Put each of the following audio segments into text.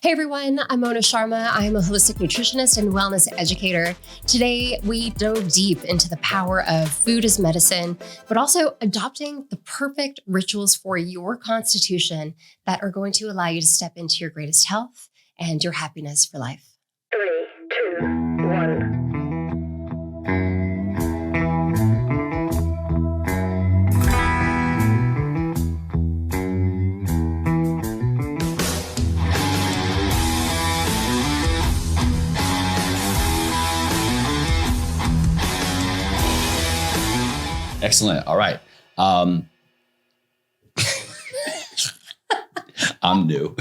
Hey everyone, I'm Sharma. I'm a holistic nutritionist and wellness educator. Today, we dove deep into the power of food as medicine, but also adopting the perfect rituals for your constitution that are going to allow you to step into your greatest health and your happiness for life. 3, 2, 1. Excellent. All right. I'm new.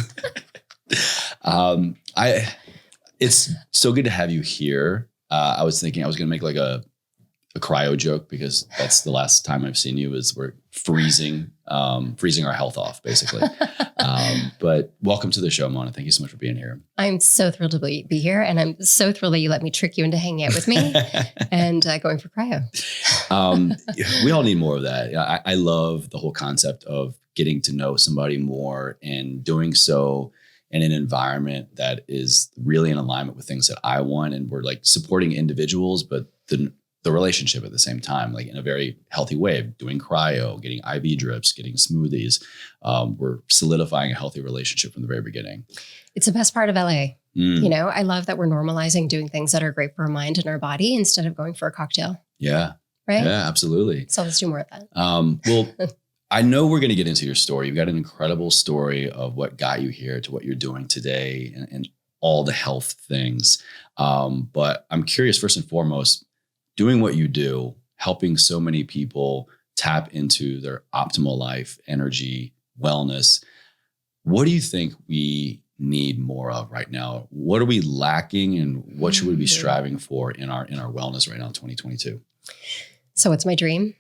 It's so good to have you here. I was thinking I was going to make like a cryo joke because that's the last time I've seen you is we're freezing our health off basically. But welcome to the show, Mona. Thank you so much for being here. I'm so thrilled to be here. And I'm so thrilled that you let me trick you into hanging out with me and going for cryo. We all need more of that. I love the whole concept of getting to know somebody more and doing so in an environment that is really in alignment with things that I want. And we're like supporting individuals, but the relationship at the same time, like in a very healthy way, doing cryo, getting IV drips, getting smoothies. We're solidifying a healthy relationship from the very beginning. It's the best part of LA. You know, I love that we're normalizing doing things that are great for our mind and our body instead of going for a cocktail. Yeah. Right? Yeah, absolutely. So let's do more of that. Well, I know we're going to get into your story. You've got an incredible story of what got you here to what you're doing today and all the health things. But I'm curious, first and foremost, doing what you do, helping so many people tap into their optimal life, energy, wellness. What do you think we need more of right now? What are we lacking and what should we be striving for in our wellness right now in 2022? So what's my dream?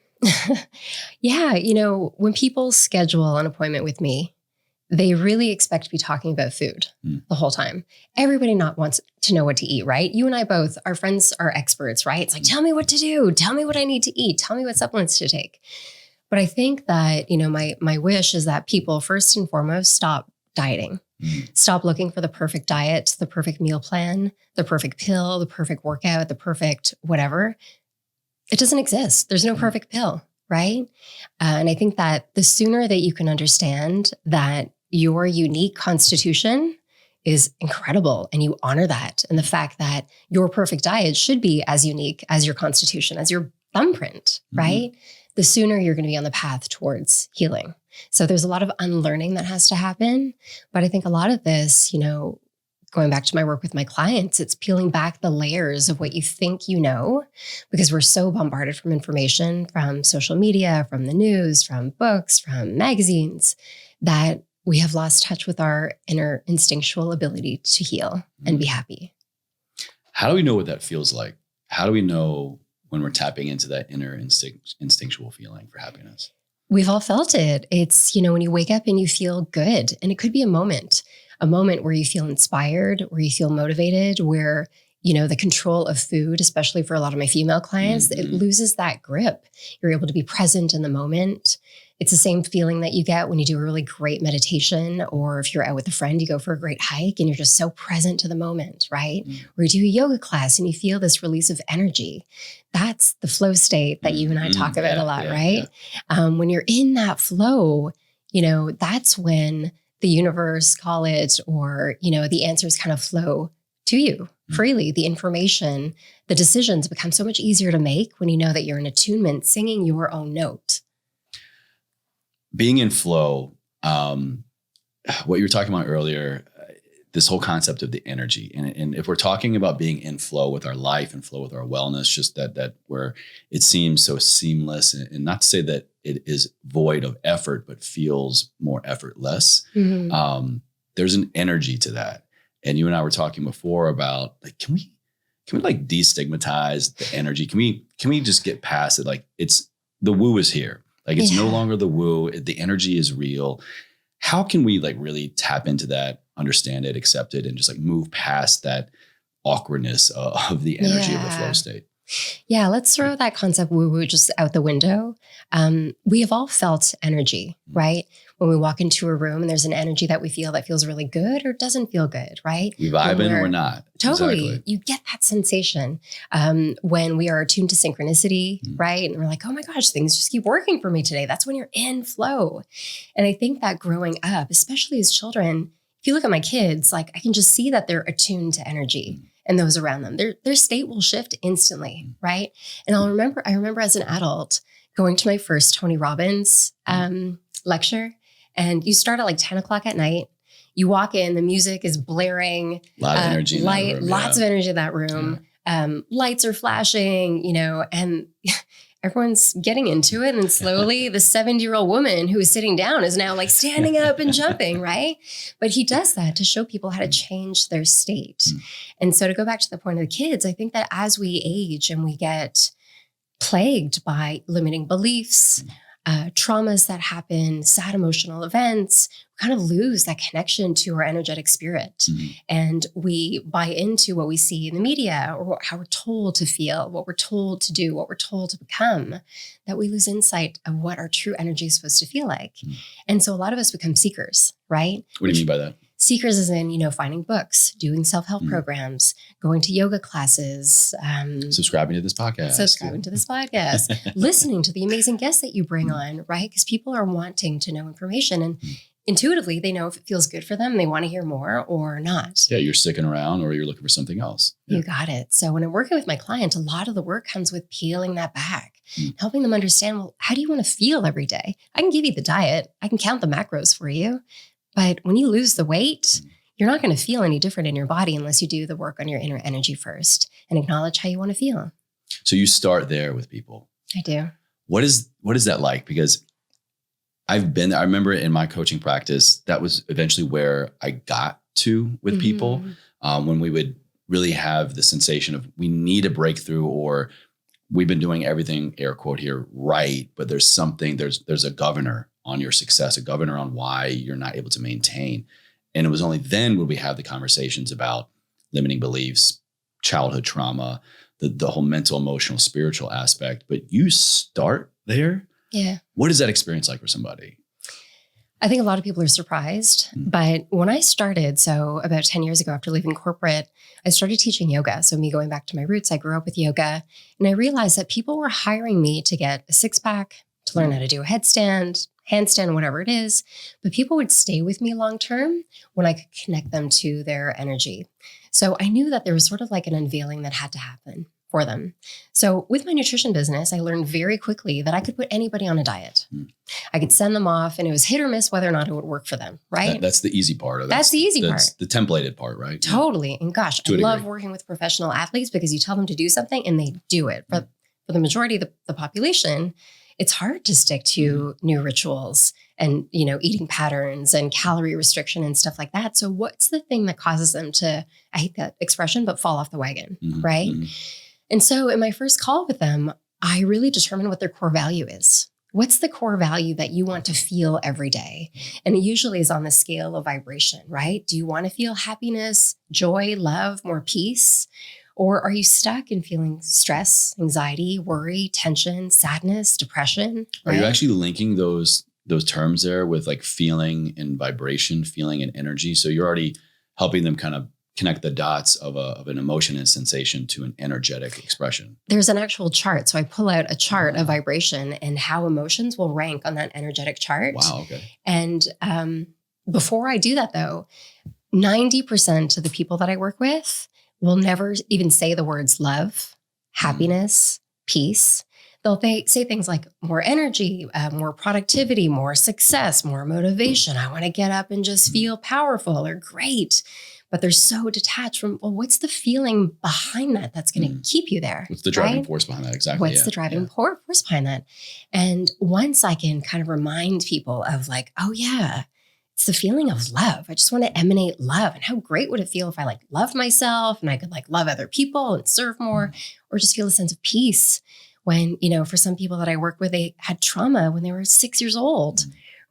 Yeah, you know, when people schedule an appointment with me, they really expect to be talking about food the whole time. Everybody not wants to know what to eat, right? You and I both, our friends are experts, right? It's like, tell me what to do. Tell me what I need to eat. Tell me what supplements to take. But I think that, you know, my wish is that people first and foremost stop dieting. Stop looking for the perfect diet, the perfect meal plan, the perfect pill, the perfect workout, the perfect whatever. It doesn't exist. There's no perfect pill, right? And I think that the sooner that you can understand that your unique constitution is incredible and you honor that, and the fact that your perfect diet should be as unique as your constitution, as your thumbprint, right? The sooner you're going to be on the path towards healing. So there's a lot of unlearning that has to happen. But I think a lot of this, you know, going back to my work with my clients, it's peeling back the layers of what you think you know, because we're so bombarded from information, from social media, from the news, from books, from magazines, that we have lost touch with our inner instinctual ability to heal and be happy. How do we know what that feels like? How do we know when we're tapping into that inner instinctual feeling for happiness? We've all felt it. It's, you know, when you wake up and you feel good, and it could be a moment where you feel inspired, where you feel motivated, where, you know, the control of food, especially for a lot of my female clients, it loses that grip. You're able to be present in the moment. It's the same feeling that you get when you do a really great meditation, or if you're out with a friend, you go for a great hike and you're just so present to the moment, right? Or you do a yoga class and you feel this release of energy. That's the flow state that you and I talk about a lot, right? Yeah. When you're in that flow, you know, that's when the universe, call it, or, you know, the answers kind of flow to you freely. The information, the decisions become so much easier to make when you know that you're in attunement, singing your own note. Being in flow, what you were talking about earlier, this whole concept of the energy. And if we're talking about being in flow with our life and flow with our wellness, just that where it seems so seamless, and not to say that it is void of effort, but feels more effortless. There's an energy to that. And you and I were talking before about like, can we like destigmatize the energy? Can we just get past it? Like the woo is here. Like it's no longer the woo. The energy is real. How can we like really tap into that, understand it, accept it, and just like move past that awkwardness of the energy of the flow state? Yeah, let's throw that concept woo-woo just out the window. We have all felt energy, right? when we walk into a room and there's an energy that we feel that feels really good or doesn't feel good, right? We vibing or we're not. Totally. Exactly. You get that sensation when we are attuned to synchronicity, right? And we're like, oh my gosh, things just keep working for me today. That's when you're in flow. And I think that growing up, especially as children, if you look at my kids, like I can just see that they're attuned to energy and those around them. Their state will shift instantly, right? And I remember as an adult going to my first Tony Robbins lecture, and you start at like 10 o'clock at night. You walk in, the music is blaring. A lot of energy in that room. Lots of energy in that room. Yeah. Lights are flashing, and everyone's getting into it. And slowly the 70-year-old woman who is sitting down is now like standing up and jumping, right? But he does that to show people how to change their state. And so to go back to the point of the kids, I think that as we age and we get plagued by limiting beliefs, traumas that happen, sad emotional events, we kind of lose that connection to our energetic spirit. And we buy into what we see in the media or how we're told to feel, what we're told to do, what we're told to become, that we lose insight of what our true energy is supposed to feel like. And so a lot of us become seekers, right? What do you mean by that? Seekers is in, finding books, doing self-help programs, going to yoga classes. Subscribing to this podcast. Listening to the amazing guests that you bring on, right? Because people are wanting to know information and intuitively they know if it feels good for them, they want to hear more or not. Yeah, you're sticking around or you're looking for something else. Yeah. You got it. So when I'm working with my client, a lot of the work comes with peeling that back, helping them understand, well, how do you want to feel every day? I can give you the diet. I can count the macros for you. But when you lose the weight, you're not going to feel any different in your body unless you do the work on your inner energy first and acknowledge how you want to feel. So you start there with people. I do. What is that like? Because I remember in my coaching practice, that was eventually where I got to with people when we would really have the sensation of we need a breakthrough or we've been doing everything, air quote here, right. But there's something, there's a governor on your success, a governor on why you're not able to maintain. And it was only then would we have the conversations about limiting beliefs, childhood trauma, the whole mental, emotional, spiritual aspect. But you start there. Yeah. What is that experience like for somebody? I think a lot of people are surprised. But when I started, so about 10 years ago after leaving corporate, I started teaching yoga. So me going back to my roots, I grew up with yoga. And I realized that people were hiring me to get a six-pack, to learn how to do a headstand, handstand, whatever it is. But people would stay with me long-term when I could connect them to their energy. So I knew that there was sort of like an unveiling that had to happen for them. So with my nutrition business, I learned very quickly that I could put anybody on a diet. I could send them off and it was hit or miss whether or not it would work for them, right? That's the easy part. That's the easy part. The templated part, right? Totally. And gosh, I love working with professional athletes because you tell them to do something and they do it. But for the majority of the population, it's hard to stick to new rituals and, eating patterns and calorie restriction and stuff like that. So what's the thing that causes them to, I hate that expression, but fall off the wagon, right? And so in my first call with them, I really determined what their core value is. What's the core value that you want to feel every day? And it usually is on the scale of vibration, right? Do you want to feel happiness, joy, love, more peace? Or are you stuck in feeling stress, anxiety, worry, tension, sadness, depression? Right? Are you actually linking those terms there with like feeling and vibration, feeling and energy? So you're already helping them kind of connect the dots of an emotion and sensation to an energetic expression. There's an actual chart. So I pull out a chart of vibration and how emotions will rank on that energetic chart. Wow. Okay. And before I do that though, 90% of the people that I work with will never even say the words love, happiness, peace. They'll say things like more energy, more productivity, more success, more motivation. I want to get up and just feel powerful or great. But they're so detached from, well, what's the feeling behind that that's going to keep you there? What's the driving force behind that? Exactly. What's the driving force behind that? And once I can kind of remind people of like, oh yeah, it's the feeling of love. I just want to emanate love. And how great would it feel if I like loved myself and I could like love other people and serve more or just feel a sense of peace when, for some people that I work with, they had trauma when they were 6 years old.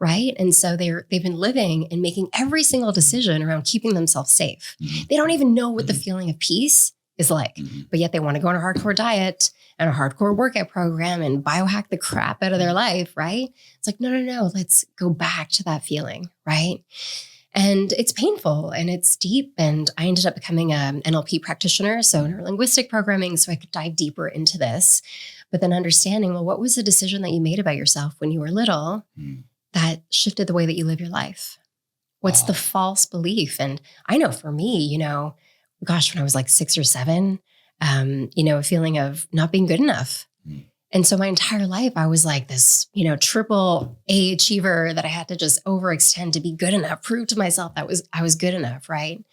Right. And so they've been living and making every single decision around keeping themselves safe. They don't even know what the feeling of peace is like. But yet they want to go on a hardcore diet and a hardcore workout program and biohack the crap out of their life, right? It's like, no, let's go back to that feeling, right? And it's painful and it's deep. And I ended up becoming an NLP practitioner, so neurolinguistic programming, so I could dive deeper into this. But then understanding, well, what was the decision that you made about yourself when you were little that shifted the way that you live your life? What's the false belief? And I know for me, when I was like 6 or 7, a feeling of not being good enough. And so my entire life, I was like this, triple A achiever that I had to just overextend to be good enough, prove to myself that I was good enough, right?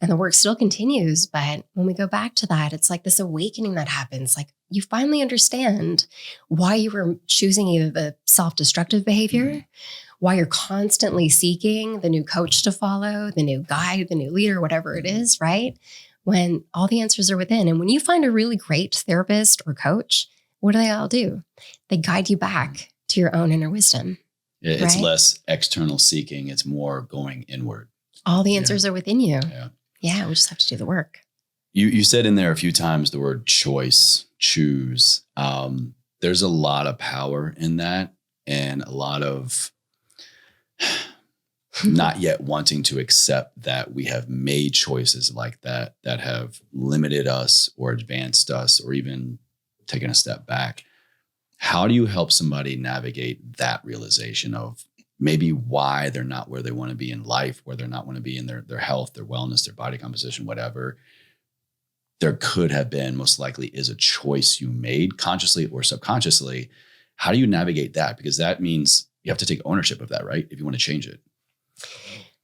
And the work still continues. But when we go back to that, it's like this awakening that happens. Like you finally understand why you were choosing either the self-destructive behavior, why you're constantly seeking the new coach to follow, the new guide, the new leader, whatever it is, right? When all the answers are within. And when you find a really great therapist or coach, what do they all do? They guide you back to your own inner wisdom. It's right? less external seeking. It's more going inward. All the answers are within you. Yeah. We just have to do the work. You said in there a few times the word choice, choose. There's a lot of power in that and a lot of not yet wanting to accept that we have made choices like that have limited us or advanced us or even taken a step back. How do you help somebody navigate that realization of maybe why they're not where they want to be in life, where they're not want to be in their health, their wellness, their body composition, whatever? There could have been, most likely is a choice you made consciously or subconsciously. How do you navigate that? Because that means you have to take ownership of that, right? If you want to change it.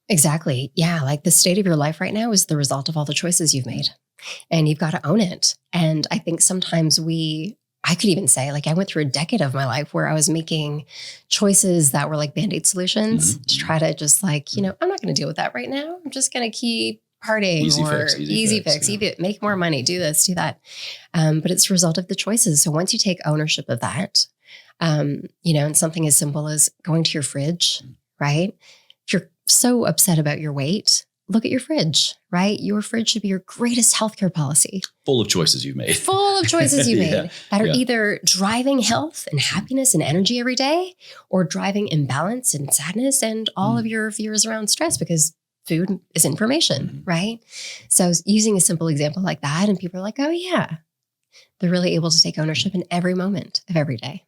Exactly. Yeah. Like the state of your life right now is the result of all the choices you've made. And you've got to own it. And I think sometimes I could even say, like, I went through a decade of my life where I was making choices that were like Band-Aid solutions to try to just like, I'm not going to deal with that right now. I'm just going to keep partying Easy or fix, make more money, do this, do that. But it's a result of the choices. So once you take ownership of that, and something as simple as going to your fridge, right? If you're so upset about your weight, look at your fridge, right? Your fridge should be your greatest healthcare policy. Full of choices you've made. Full of choices you made that are Yeah. either driving health and happiness and energy every day or driving imbalance and sadness and all of your fears around stress, because food is information, right? So using a simple example like that, and people are like, oh yeah, they're really able to take ownership in every moment of every day.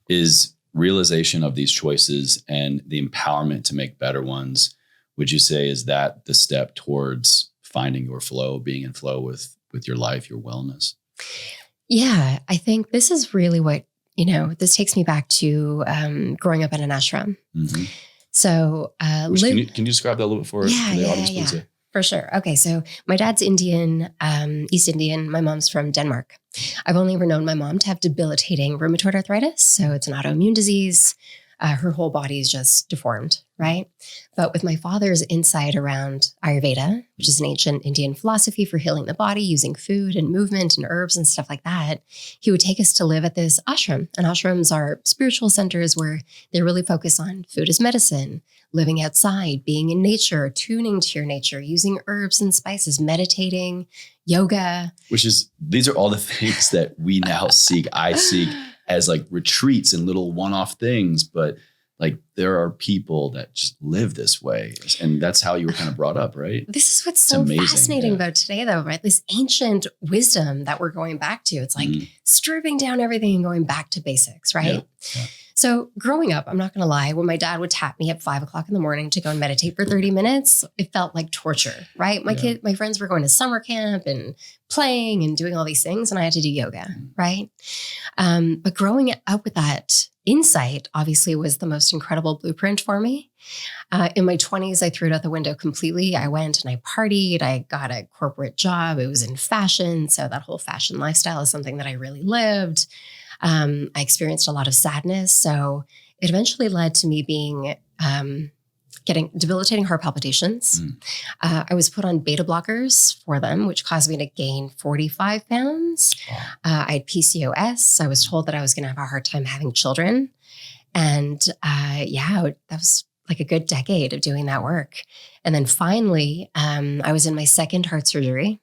Is realization of these choices and the empowerment to make better ones, would you say, is that the step towards finding your flow, being in flow with your life, your wellness? Yeah, I think this is really what, this takes me back to growing up in an ashram. So, can you describe that a little bit for the audience, please? Yeah. For sure. Okay. So my dad's Indian, East Indian. My mom's from Denmark. I've only ever known my mom to have debilitating rheumatoid arthritis. So it's an autoimmune disease. Her whole body is just deformed, right? But with my father's insight around Ayurveda, which is an ancient Indian philosophy for healing the body using food and movement and herbs and stuff like that, he would take us to live at this ashram. And ashrams are spiritual centers where they really focus on food as medicine, living outside, being in nature, tuning to your nature, using herbs and spices, meditating, yoga. These are all the things that we now seek. I seek as like retreats and little one-off things, but like there are people that just live this way. And that's how you were kind of brought up, right? This is what's so fascinating about today though, right? This ancient wisdom that we're going back to. It's like stripping down everything and going back to basics, right? Yeah. So growing up, I'm not going to lie, when my dad would tap me at 5 o'clock in the morning to go and meditate for 30 minutes, it felt like torture, right? My friends were going to summer camp and playing and doing all these things, and I had to do yoga, right? But growing up with that insight obviously was the most incredible blueprint for me. In my 20s, I threw it out the window completely. I went and I partied. I got a corporate job. It was in fashion. So that whole fashion lifestyle is something that I really lived. I experienced a lot of sadness. So it eventually led to me being, getting debilitating heart palpitations. I was put on beta blockers for them, which caused me to gain 45 pounds. I had PCOS. I was told that I was going to have a hard time having children. And that was like a good decade of doing that work. And then finally, I was in my second heart surgery.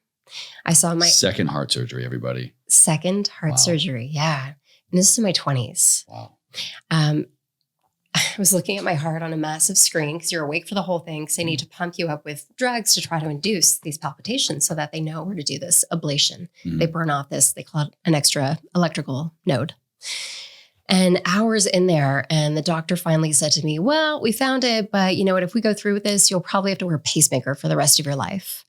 I saw my second heart surgery, everybody. second heart surgery. Yeah. And this is in my 20s. Wow. I was looking at my heart on a massive screen because you're awake for the whole thing. So they need to pump you up with drugs to try to induce these palpitations so that they know where to do this ablation. They burn off this, they call it an extra electrical node. And hours in there, and the doctor finally said to me, well, we found it, but you know what, if we go through with this, you'll probably have to wear a pacemaker for the rest of your life.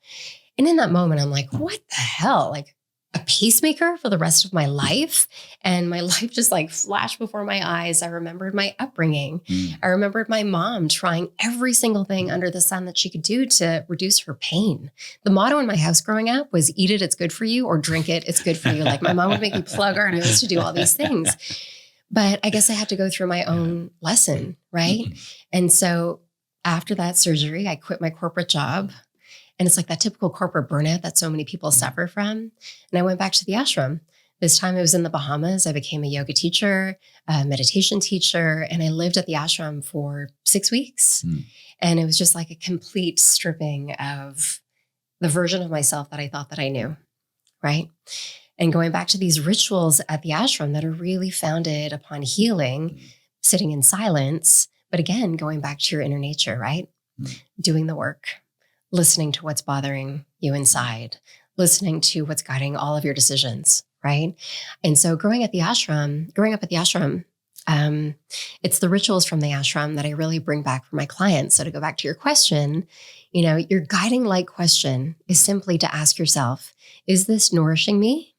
And in that moment, I'm like, what the hell? Like a pacemaker for the rest of my life? And my life just like flashed before my eyes. I remembered my upbringing. I remembered my mom trying every single thing under the sun that she could do to reduce her pain. The motto in my house growing up was eat it, it's good for you, or drink it, it's good for you. Like my mom would make me plug our nose to do all these things. But I guess I had to go through my own lesson, right? And so after that surgery, I quit my corporate job. And it's like that typical corporate burnout that so many people suffer from. And I went back to the ashram. This time I was in the Bahamas. I became a yoga teacher, a meditation teacher, and I lived at the ashram for 6 weeks. And it was just like a complete stripping of the version of myself that I thought that I knew, right? And going back to these rituals at the ashram that are really founded upon healing, sitting in silence, but again, going back to your inner nature, right? Doing the work, listening to what's bothering you inside, listening to what's guiding all of your decisions, right? And so growing up at the ashram, it's the rituals from the ashram that I really bring back for my clients. So to go back to your question, you know, your guiding light question is simply to ask yourself, is this nourishing me?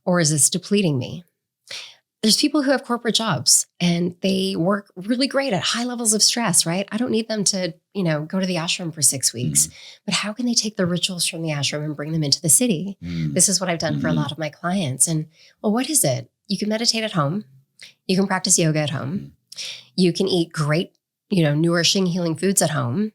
Or is this depleting me? There's people who have corporate jobs and they work really great at high levels of stress, right? I don't need them to, you know, go to the ashram for 6 weeks, but how can they take the rituals from the ashram and bring them into the city? This is what I've done for a lot of my clients. And well, what is it? You can meditate at home. You can practice yoga at home. You can eat great, you know, nourishing, healing foods at home,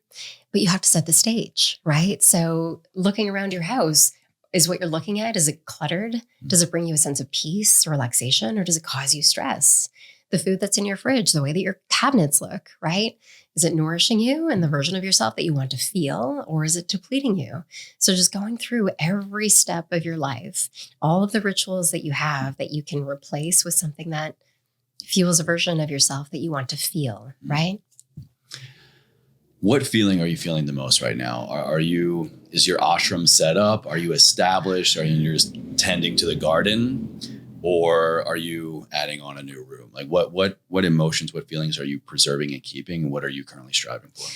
but you have to set the stage, right? So looking around your house, is what you're looking at, is it cluttered? Does it bring you a sense of peace, relaxation, or does it cause you stress? The food that's in your fridge, the way that your cabinets look, right? Is it nourishing you and the version of yourself that you want to feel, or is it depleting you? So just going through every step of your life, all of the rituals that you have that you can replace with something that fuels a version of yourself that you want to feel, right? What feeling are you feeling the most right now? Is your ashram set up? Are you established? Are you just tending to the garden? Or are you adding on a new room? Like what emotions, what feelings are you preserving and keeping? And what are you currently striving for?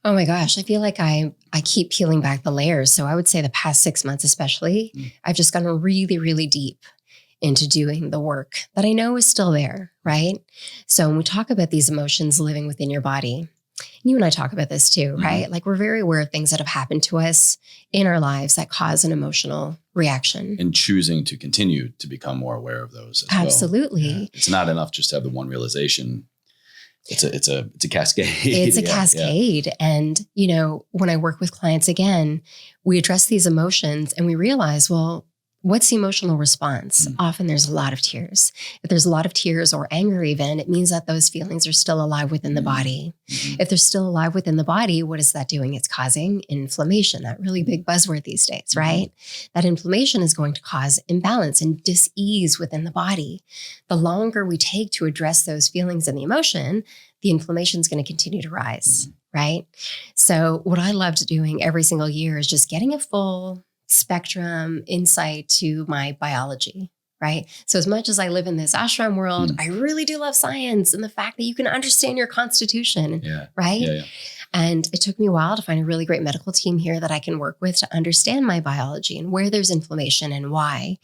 Oh my gosh, I feel like I keep peeling back the layers. So I would say the past 6 months especially, I've just gone really, really deep into doing the work that I know is still there, right? So when we talk about these emotions living within your body, you and I talk about this too, right? Like we're very aware of things that have happened to us in our lives that cause an emotional reaction. And choosing to continue to become more aware of those as Absolutely. well. Yeah. It's not enough just to have the one realization. It's a cascade. It's a cascade. And, you know, when I work with clients again, we address these emotions and we realize, well, what's the emotional response? Often there's a lot of tears. If there's a lot of tears or anger even, it means that those feelings are still alive within the body. If they're still alive within the body, what is that doing? It's causing inflammation, that really big buzzword these days, right? That inflammation is going to cause imbalance and dis-ease within the body. The longer we take to address those feelings and the emotion, the inflammation is going to continue to rise, right? So what I loved doing every single year is just getting a full spectrum insight to my biology, right? So as much as I live in this ashram world, I really do love science and the fact that you can understand your constitution, right? Yeah. And it took me a while to find a really great medical team here that I can work with to understand my biology and where there's inflammation and why.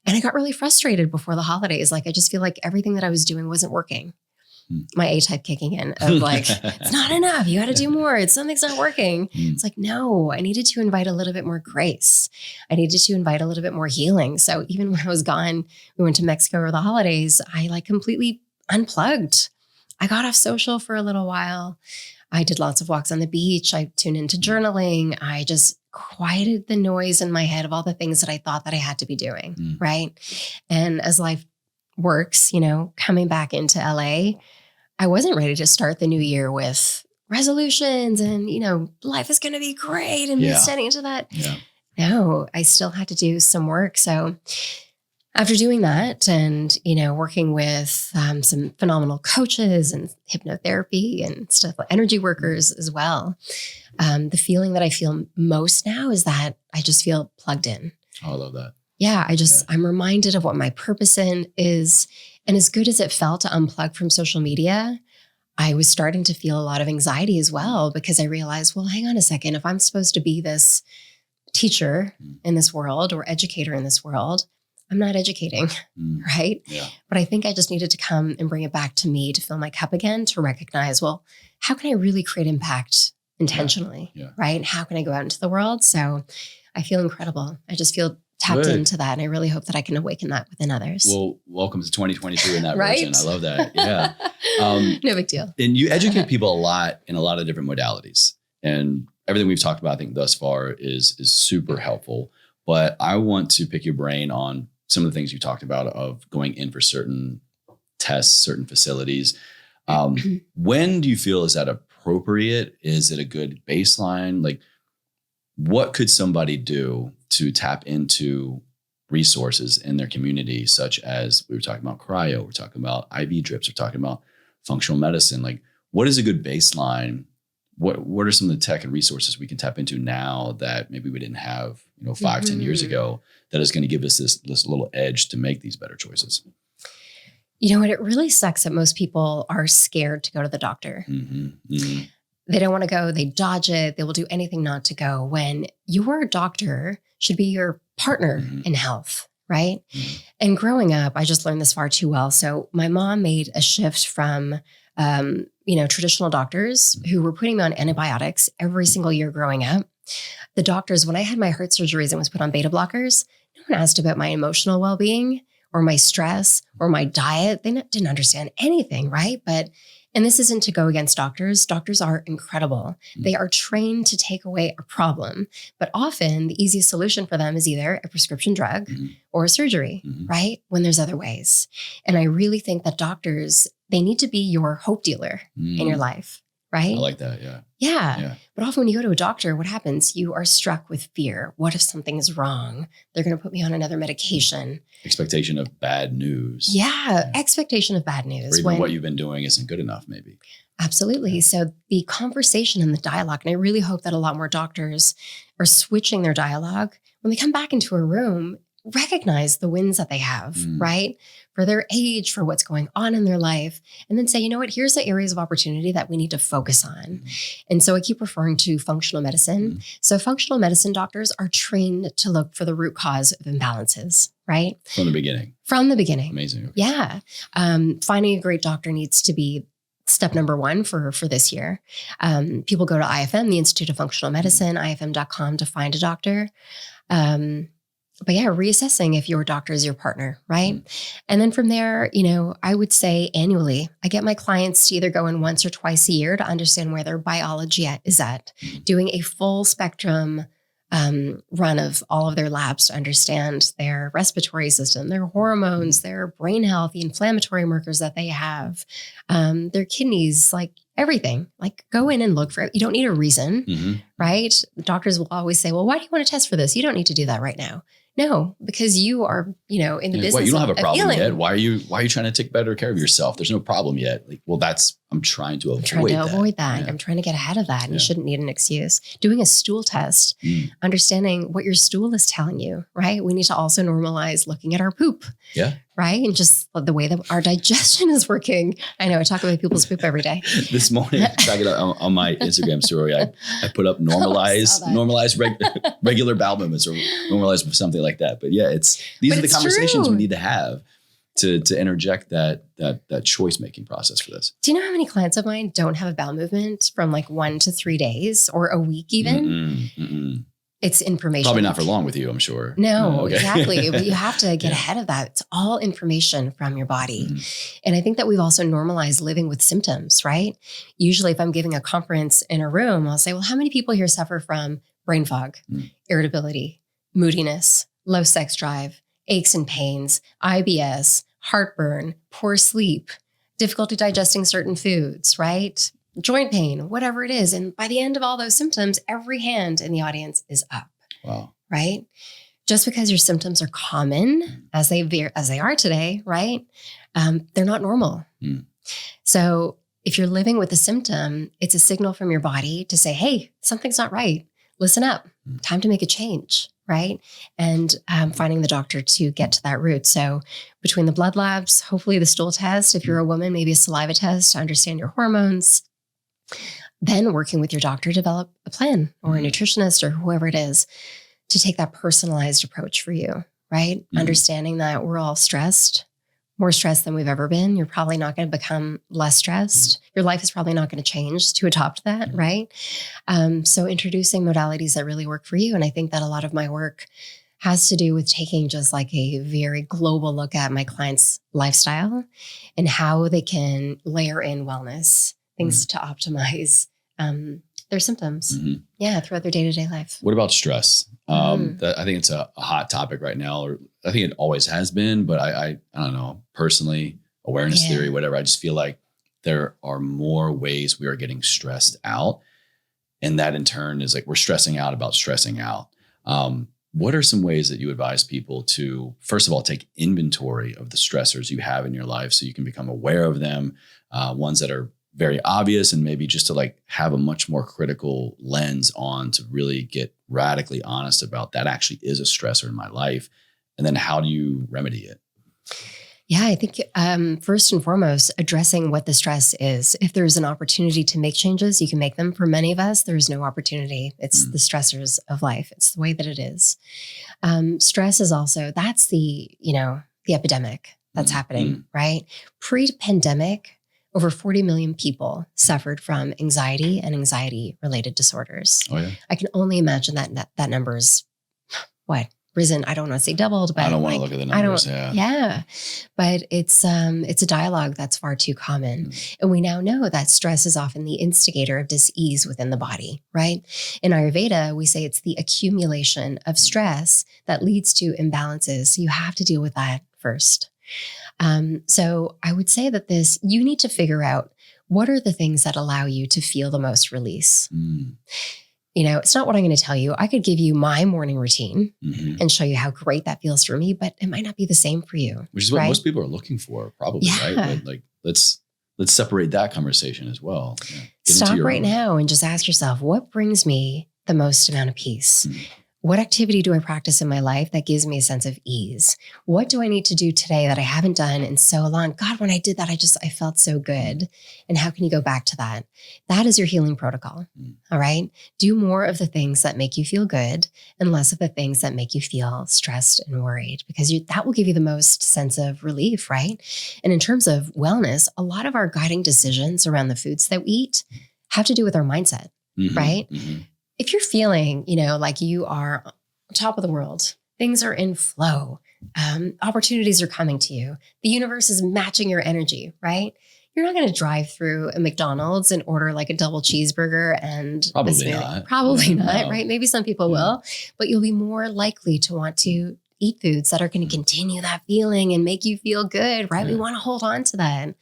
And I got really frustrated before the holidays. Like, I just feel like everything that I was doing wasn't working. My A-type kicking in of like, it's not enough. You got to do more. Something's not working. It's like, no, I needed to invite a little bit more grace. I needed to invite a little bit more healing. So even when I was gone, we went to Mexico over the holidays, I like completely unplugged. I got off social for a little while. I did lots of walks on the beach. I tuned into journaling. I just quieted the noise in my head of all the things that I thought that I had to be doing, right? And as life works, you know, coming back into LA, I wasn't ready to start the new year with resolutions and, you know, life is going to be great and me standing into that. no, I still had to do some work. So after doing that and, working with some phenomenal coaches and hypnotherapy and stuff, like energy workers as well, the feeling that I feel most now is that I just feel plugged in. Oh, I love that. Yeah, I'm reminded of what my purpose is. And as good as it felt to unplug from social media, I was starting to feel a lot of anxiety as well, because I realized, well, hang on a second. If I'm supposed to be this teacher in this world or educator in this world, I'm not educating, right? Yeah. But I think I just needed to come and bring it back to me to fill my cup again, to recognize, well, how can I really create impact intentionally, right? How can I go out into the world? So I feel incredible. I just feel tapped into that. And I really hope that I can awaken that within others. Well, welcome to 2022 in that right? version. I love that. Yeah. No big deal. And you educate people a lot in a lot of different modalities. And everything we've talked about, I think thus far is super helpful. But I want to pick your brain on some of the things you talked about of going in for certain tests, certain facilities. When do you feel is that appropriate? Is it a good baseline? Like, what could somebody do to tap into resources in their community, such as we were talking about cryo, we're talking about IV drips, we're talking about functional medicine. Like, what is a good baseline? What are some of the tech and resources we can tap into now that maybe we didn't have, 5, 10 years ago, that is going to give us this little edge to make these better choices? You know what? It really sucks that most people are scared to go to the doctor. They don't want to go. They dodge it. They will do anything not to go, when your doctor should be your partner in health, right? And growing up, I just learned this far too well. So my mom made a shift from, traditional doctors who were putting me on antibiotics every single year growing up. The doctors, when I had my heart surgeries and was put on beta blockers, no one asked about my emotional well-being or my stress or my diet. They didn't understand anything, right? And this isn't to go against doctors. Doctors are incredible. They are trained to take away a problem. But often the easiest solution for them is either a prescription drug or a surgery, right? When there's other ways. And I really think that doctors, they need to be your hope dealer in your life, right? I like that. Yeah. Yeah. But often when you go to a doctor, what happens? You are struck with fear. What if something is wrong? They're going to put me on another medication. Expectation of bad news. Yeah. Expectation of bad news. Or even what you've been doing isn't good enough, maybe. Absolutely. Yeah. So the conversation and the dialogue, and I really hope that a lot more doctors are switching their dialogue when they come back into a room, recognize the wins that they have, right? For their age, for what's going on in their life, and then say, you know what, here's the areas of opportunity that we need to focus on. And so I keep referring to functional medicine. So functional medicine doctors are trained to look for the root cause of imbalances, right? From the beginning. From the beginning. Amazing. Okay. Yeah. Finding a great doctor needs to be step number one for this year. People go to IFM, the Institute of Functional Medicine, ifm.com, to find a doctor. But yeah, reassessing if your doctor is your partner, right? And then from there, I would say annually, I get my clients to either go in once or twice a year to understand where their biology is at, doing a full spectrum run of all of their labs to understand their respiratory system, their hormones, their brain health, the inflammatory markers that they have, their kidneys, like everything. Like, go in and look for it. You don't need a reason, right? Doctors will always say, well, why do you want to test for this? You don't need to do that right now. No, because you are, in the business. Well, you don't have a problem healing. yet. Why are you trying to take better care of yourself? There's no problem yet. Like, well, I'm trying to avoid that. Yeah. I'm trying to get ahead of that. And you shouldn't need an excuse. Doing a stool test, understanding what your stool is telling you, right? We need to also normalize looking at our poop. Yeah. Right? And just the way that our digestion is working. I know I talk about people's poop every day. This morning, on my Instagram story, I put up normalized regular bowel movements, or normalized with something like that. But yeah, these are the conversations we need to have to interject that choice making process for this. Do you know how many clients of mine don't have a bowel movement from like 1 to 3 days or a week even? It's information. Probably not for long with you, I'm sure. No, okay. Exactly. But you have to get ahead of that. It's all information from your body. And I think that we've also normalized living with symptoms, right? Usually if I'm giving a conference in a room, I'll say, well, how many people here suffer from brain fog, irritability, moodiness, low sex drive, aches and pains, IBS, heartburn, poor sleep, difficulty digesting certain foods, right? Joint pain, whatever it is. And by the end of all those symptoms, every hand in the audience is up. Wow. right? Just because your symptoms are common as they are today, right? They're not normal. So if you're living with a symptom, it's a signal from your body to say, hey, something's not right. Listen up. Time to make a change, right? And finding the doctor to get to that root. So between the blood labs, hopefully the stool test, if you're a woman, maybe a saliva test to understand your hormones, then working with your doctor, develop a plan or a nutritionist or whoever it is to take that personalized approach for you, right? Understanding that we're all stressed, more stressed than we've ever been. You're probably not going to become less stressed. Your life is probably not going to change to adopt that, right? So introducing modalities that really work for you. And I think that a lot of my work has to do with taking just like a very global look at my clients' lifestyle and how they can layer in wellness, things to optimize their symptoms. Throughout their day-to-day life. What about stress? I think it's a hot topic right now, or I think it always has been, but I don't know, personally, awareness theory, whatever. I just feel like there are more ways we are getting stressed out. And that in turn is like, we're stressing out about stressing out. What are some ways that you advise people to, first of all, take inventory of the stressors you have in your life so you can become aware of them, ones that are very obvious, and maybe just to like have a much more critical lens on to really get radically honest about that actually is a stressor in my life. And then how do you remedy it? Yeah, I think first and foremost, addressing what the stress is. If there's an opportunity to make changes, you can make them. For many of us, there's no opportunity. It's the stressors of life. It's the way that it is. Stress is also, that's the epidemic that's happening, right? Pre-pandemic, over 40 million people suffered from anxiety and anxiety-related disorders. Oh, yeah. I can only imagine that number is, risen. I don't want to say doubled, but I don't want to look at the numbers. But it's a dialogue that's far too common. And we now know that stress is often the instigator of dis-ease within the body, right? In Ayurveda, we say it's the accumulation of stress that leads to imbalances. So you have to deal with that first. So I would say that you need to figure out what are the things that allow you to feel the most release. It's not what I'm going to tell you. I could give you my morning routine and show you how great that feels for me, but it might not be the same for you. Which is what most people are looking for, probably, right? But like, let's separate that conversation as well. Stop right now and just ask yourself, what brings me the most amount of peace? What activity do I practice in my life that gives me a sense of ease? What do I need to do today that I haven't done in so long? God, when I did that, I felt so good. And how can you go back to that? That is your healing protocol. All right. Do more of the things that make you feel good and less of the things that make you feel stressed and worried, because that will give you the most sense of relief, right? And in terms of wellness, a lot of our guiding decisions around the foods that we eat have to do with our mindset, right? If you're feeling, like you are on top of the world, things are in flow, opportunities are coming to you, the universe is matching your energy, right? You're not going to drive through a McDonald's and order like a double cheeseburger and probably not. Probably not, right? Maybe some people will, but you'll be more likely to want to eat foods that are going to continue that feeling and make you feel good, right? We want to hold on to that.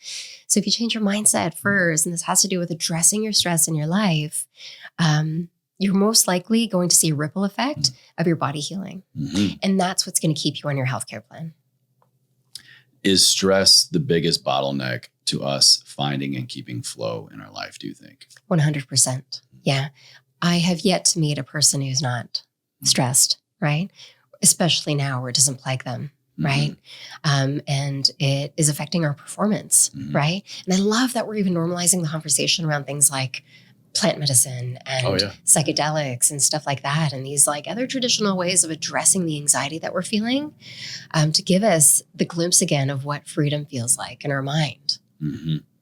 So if you change your mindset first, and this has to do with addressing your stress in your life, you're most likely going to see a ripple effect of your body healing. And that's what's going to keep you on your healthcare plan. Is stress the biggest bottleneck to us finding and keeping flow in our life, do you think? 100%. Yeah. I have yet to meet a person who's not stressed, right? Especially now where it doesn't plague them, right? And it is affecting our performance, right? And I love that we're even normalizing the conversation around things like plant medicine and psychedelics and stuff like that. And these like other traditional ways of addressing the anxiety that we're feeling to give us the glimpse again of what freedom feels like in our mind.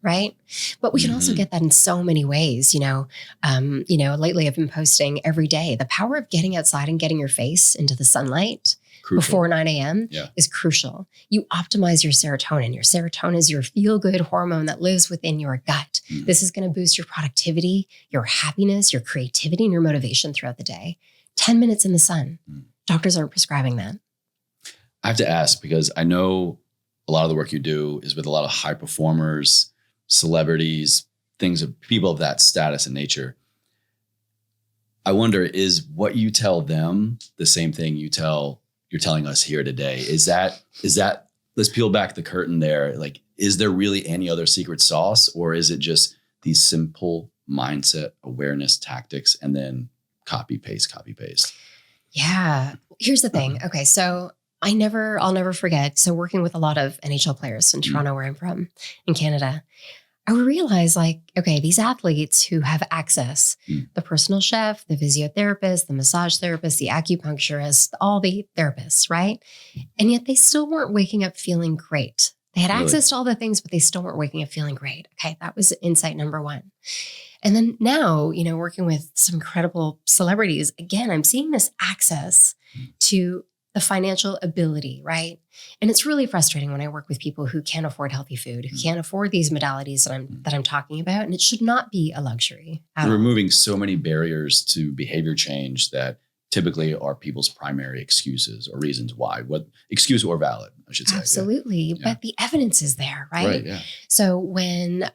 Right. But we can also get that in so many ways. Lately I've been posting every day. The power of getting outside and getting your face into the sunlight before 9 a.m. is crucial. You optimize your serotonin. Your serotonin is your feel-good hormone that lives within your gut. This is going to boost your productivity, your happiness, your creativity, and your motivation throughout the day. 10 minutes in the sun. Doctors aren't prescribing that. I have to ask, because I know a lot of the work you do is with a lot of high performers, celebrities, things of people of that status and nature. I wonder, is what you tell them the same thing you're telling us here today? Is that, let's peel back the curtain there. Like, is there really any other secret sauce, or is it just these simple mindset awareness tactics and then copy paste? Yeah. Here's the thing. Okay. So I'll never forget. So working with a lot of NHL players in Toronto, where I'm from, in Canada, I would realize like, okay, these athletes who have access, the personal chef, the physiotherapist, the massage therapist, the acupuncturist, all the therapists, right? And yet they still weren't waking up feeling great. They had access to all the things, but they still weren't waking up feeling great. Okay. That was insight number one. And then now, working with some incredible celebrities, again, I'm seeing this access to the financial ability, right? And it's really frustrating when I work with people who can't afford healthy food, who can't afford these modalities that I'm talking about. And it should not be a luxury. You're removing so many barriers to behavior change that typically are people's primary excuses or reasons why, what excuse or valid, I should say. Absolutely. Yeah. But the evidence is there, right? Right, yeah. So when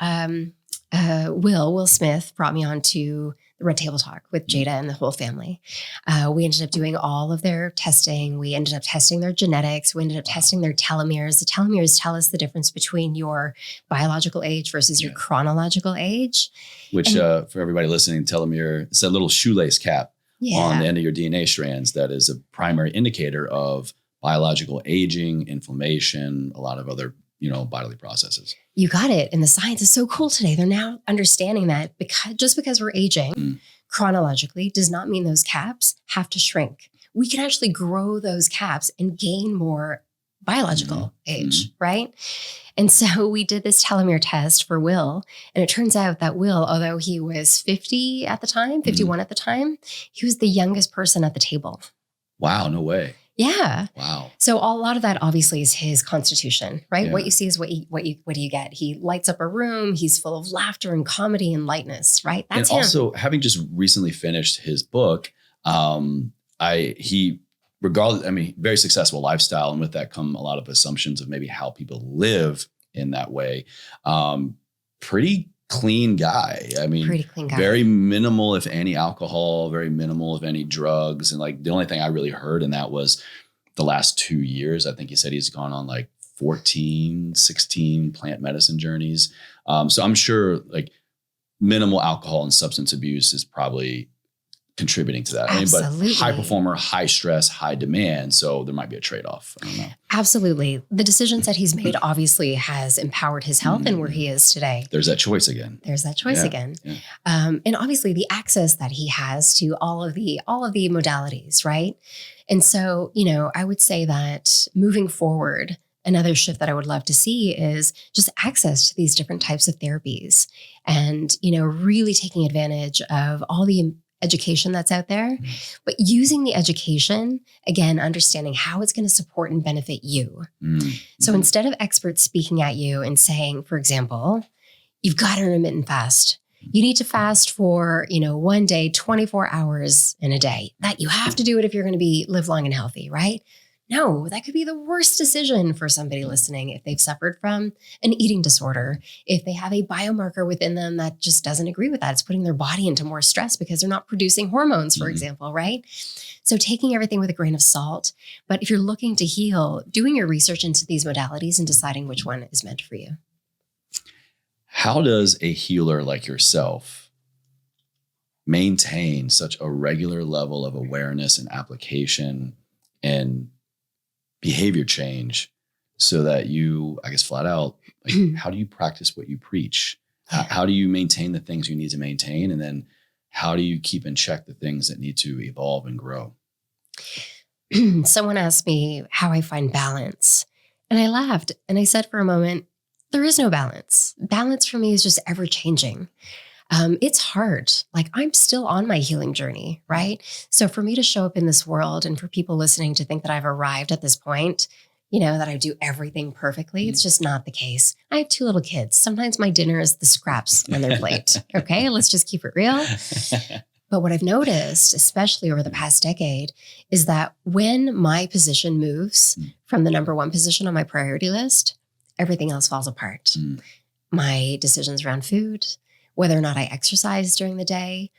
Will Smith brought me on to the Red Table Talk with Jada and the whole family, we ended up doing all of their testing. We ended up testing their genetics. We ended up testing their telomeres. The telomeres tell us the difference between your biological age versus your chronological age. Which, for everybody listening, telomere, it's that little shoelace cap on the end of your DNA strands that is a primary indicator of biological aging, inflammation, a lot of other bodily processes. You got it. And the science is so cool today. They're now understanding that just because we're aging chronologically does not mean those caps have to shrink. We can actually grow those caps and gain more biological age, right? And so we did this telomere test for Will. And it turns out that Will, although he was 50 at the time, 51 at the time, he was the youngest person at the table. Wow, no way. Yeah. Wow. So a lot of that obviously is his constitution, right? Yeah. What you see is what do you get? He lights up a room. He's full of laughter and comedy and lightness, right? That's and him. Also, having just recently finished his book, very successful lifestyle, and with that come a lot of assumptions of maybe how people live in that way. Pretty clean guy. Pretty clean guy. Very minimal, if any, alcohol, very minimal, if any, drugs. And like the only thing I really heard in that was the last 2 years, I think he said he's gone on like 14, 16 plant medicine journeys. So I'm sure like minimal alcohol and substance abuse is probably contributing to that. Absolutely. But high performer, high stress, high demand. So there might be a trade-off. I don't know. Absolutely. The decisions that he's made obviously has empowered his health and where he is today. There's that choice again. Yeah. And obviously the access that he has to all of the modalities, right? And so, I would say that moving forward, another shift that I would love to see is just access to these different types of therapies and, really taking advantage of all the education that's out there, but using the education, again, understanding how it's going to support and benefit you. So instead of experts speaking at you and saying, for example, you've got an intermittent fast. You need to fast for, one day, 24 hours in a day. That you have to do it if you're going to live long and healthy, right? No, that could be the worst decision for somebody listening if they've suffered from an eating disorder, if they have a biomarker within them that just doesn't agree with that. It's putting their body into more stress because they're not producing hormones, for example, right? So taking everything with a grain of salt. But if you're looking to heal, doing your research into these modalities and deciding which one is meant for you. How does a healer like yourself maintain such a regular level of awareness and application and behavior change so that you, I guess, flat out, like, how do you practice what you preach? How do you maintain the things you need to maintain? And then how do you keep in check the things that need to evolve and grow? Someone asked me how I find balance. And I laughed and I said for a moment, there is no balance. Balance for me is just ever changing. It's hard. Like I'm still on my healing journey, right? So for me to show up in this world and for people listening to think that I've arrived at this point, that I do everything perfectly, it's just not the case. I have 2 little kids. Sometimes my dinner is the scraps on their plate. Okay, let's just keep it real. But what I've noticed, especially over the past decade, is that when my position moves from the number 1 position on my priority list, everything else falls apart. My decisions around food, whether or not I exercise during the day,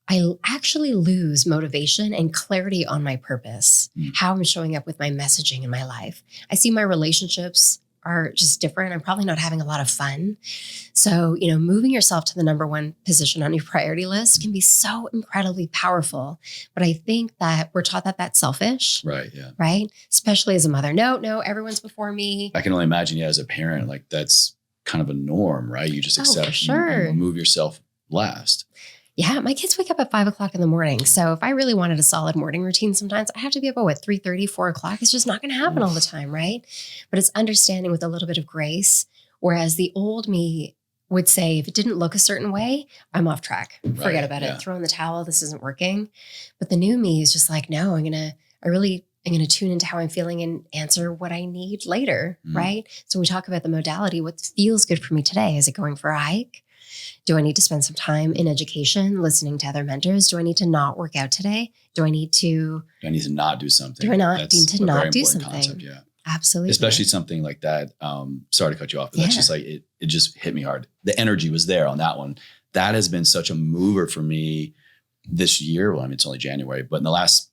I actually lose motivation and clarity on my purpose, how I'm showing up with my messaging in my life. I see my relationships are just different. I'm probably not having a lot of fun. So, moving yourself to the number one position on your priority list can be so incredibly powerful. But I think that we're taught that that's selfish. Right. Yeah. Right. Especially as a mother. No, everyone's before me. I can only imagine, as a parent, like that's kind of a norm, right? You just accept, for sure. you move yourself last. Yeah, my kids wake up at 5 o'clock in the morning. So if I really wanted a solid morning routine, sometimes I have to be up at 3:30, 4 o'clock. It's just not going to happen all the time, right? But it's understanding with a little bit of grace. Whereas the old me would say, if it didn't look a certain way, I'm off track. Forget about it. Throw in the towel. This isn't working. But the new me is just like, no, I'm going to tune into how I'm feeling and answer what I need later, right? So when we talk about the modality, what feels good for me today? Is it going for a hike? Do I need to spend some time in education, listening to other mentors? Do I need to not work out today? Do I need to not do something? Do I not need to not do something? Concept, yeah. Absolutely. Especially something like that. Sorry to cut you off, but that's just like, it just hit me hard. The energy was there on that one. That has been such a mover for me this year. Well, I mean, it's only January, but in the last